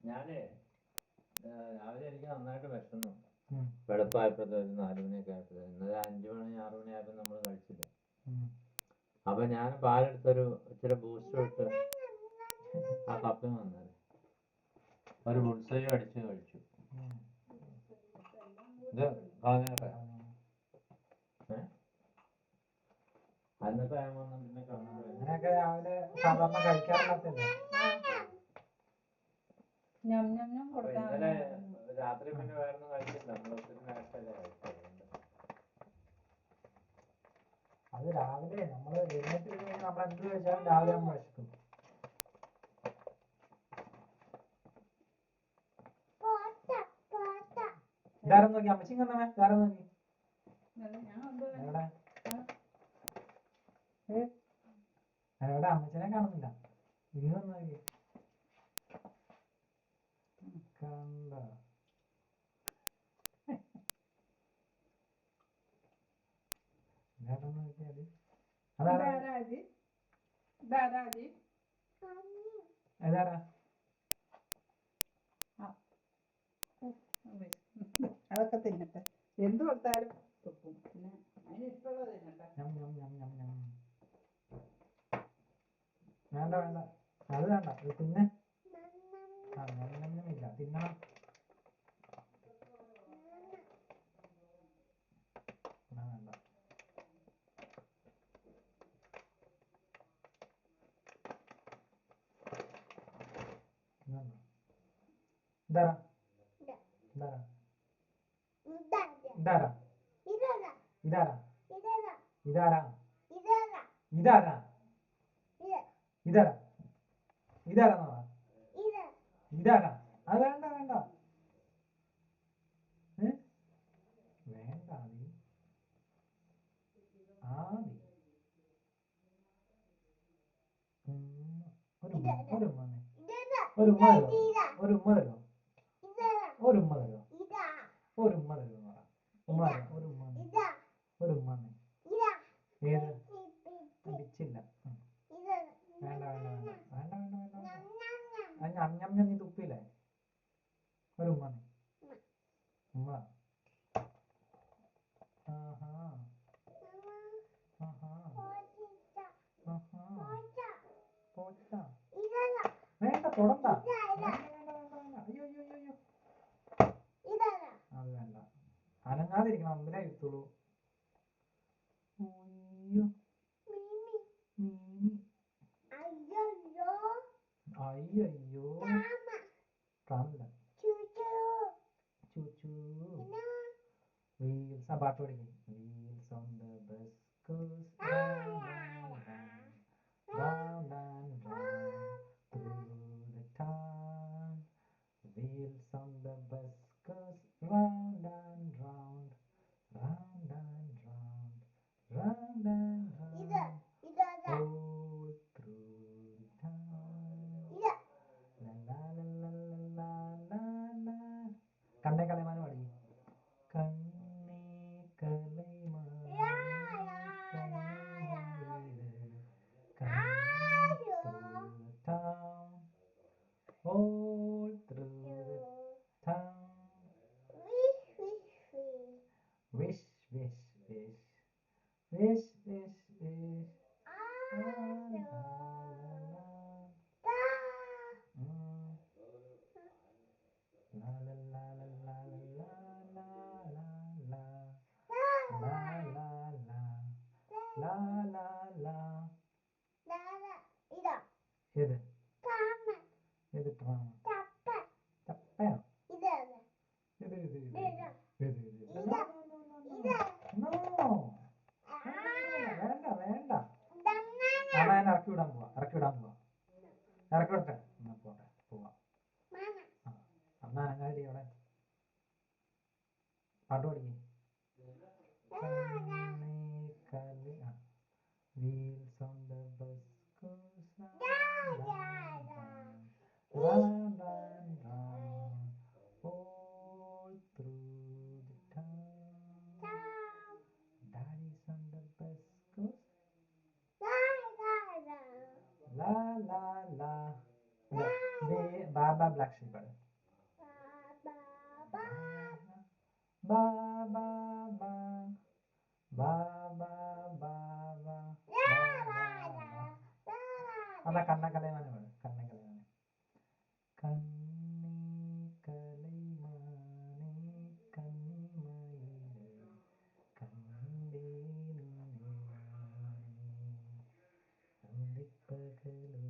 ഞാനേ രാവിലെ എനിക്ക് നന്നായിട്ട് വിശന്നു. വെളുപ്പായപ്പോഴത്തെ ഒരു 4 മണിയൊക്കെ ആയപ്പോഴത്തെ ഇന്നലെ 5 മണി 6 മണി ആയപ്പോൾ നമ്മൾ കഴിച്ചില്ല. അപ്പൊ ഞാൻ പാലെടുത്തൊരു ഇച്ചിരി ബൂസ്റ്റ് ഇട്ട് ആ കപ്പിൽ വന്നത് ഒരു ബുൾസയും അടിച്ച് കഴിച്ചു. ഇത് കളഞ്ഞേട്ടെ. അന്നത്തെ ആകുമ്പോൾ പിന്നെ അങ്ങനെയൊക്കെ രാവിലെ സാധാരണ കഴിക്കാറില്ലാത്തല്ലേ. ഇന്നലെ രാത്രി പിന്നെ വേറൊന്നും കഴിച്ചില്ല. നമ്മൾ ഒത്തിരി നേരത്തെ കഴിച്ചത്. അത് രാവിലെ നമ്മൾ എഴുന്നേറ്റ് കഴിഞ്ഞാൽ നമ്മൾ എന്ത് കഴിച്ചാലും രാവിലെ നമ്മൾ വിശക്കും. ഇതാരം നോക്കി അമ്മച്ചി കണ്ണമേ ഇതാരം നോക്കി എവിടെ അമ്മച്ചനെ കാണുന്നില്ല. ഇന്ന് നോക്കി കണ്ടോ ഇതാരം നോക്കിയാല് ഏതാരാ അതൊക്കെ തിന്നട്ടെ. എന്ത് കൊടുത്താലും തുപ്പും. പിന്നെ അതിന് ഇഷ്ടമുള്ളത് തിന്നട്ടെ. വേണ്ട വേണ്ട അത് വേണ്ട പിന്നെ ഇല്ല തിന്നണം. വേണ്ട ഇതാരാ ഇതാരാ ഇതാരാ ഇതാരാ ഇതാരാ ഇതാരാ ഇതാരാ ഇതാരാന്ന് പറ. ഇതാരാ അത് വേണ്ട വേണ്ട വേണ്ട ആദി ആദി ഒരു ഉമ്മ തരോ ഒരു ഉമ്മ തരോ ഒരു ഉമ്മ തരോ ഒരു ഉമ്മ തരോ എന്ന് പറ. ഉമ്മ തരോ ഒരു ഉമ്മ ഒരു ഉമ്മ ഏത് പിച്ചില്ല. വേണ്ട വേണ്ട വേണ്ട വേണ്ട വേണ്ട വേണ്ട അഞ്ഞഞ്ഞ നീ തുപ്പിയില്ലേ. ഒരു ഉമ്മ ഉമ്മ ആഹാ ആഹാ ആഹാ പോച്ച വേണ്ട തൊടണ്ട വേണ്ട വേണ്ട വേണ്ട വേണ്ട അയ്യോ അയ്യോ അയ്യോ അത് വേണ്ട. അനങ്ങാതിരിക്കണം അമ്പിനെ ഇരുത്തുള്ളൂ. അയ്യോ അയ്യോ കാണില്ല. ചൂച്ചൂ വീൽസ് ആ പാട്ട് പഠിക്കും. Wheels on the bus goes round and round through the town. Wheels on the bus goes round and round, round and round, round and round, all through the town. La la la la la la la. കണ്ണേ കലമാനം പാടി. കണ്ണേ കലൈമാനേ town, all through the town. Wish, wish, wish, wish, wish, wish. La la la la la la la la la la la la. ഏത് ഏത് trauma ചപ്പയോ ഇത് ഇത് ഇത് ഇത് ഇത് നോ വേണ്ട വേണ്ട. അമ്മ ഞാൻ ഇറക്കി വിടാൻ പോവാ ഇറക്കി വിടട്ടെ എന്നാ പോട്ടെ പോവാ. അമ്മ അനങ്ങാതിരി അവിടെ പാട്ട് പഠിക്കേ. Wheels on the bus goes round and round, round and round, all through the town. Daddy's on the bus goes la la la. Baba black sheep ആണ്. ബാ ബാ ബാ ബാ ബാ ബാ ബാ. അതാ കണ്ണക്കലൈമാനെ പാട്. കണ്ണക്കലൈമാനെ. കണ്ണി കലൈമാനെ കന്നിമയിലെ കണ്ടേനു സന്ധിപ്പകലു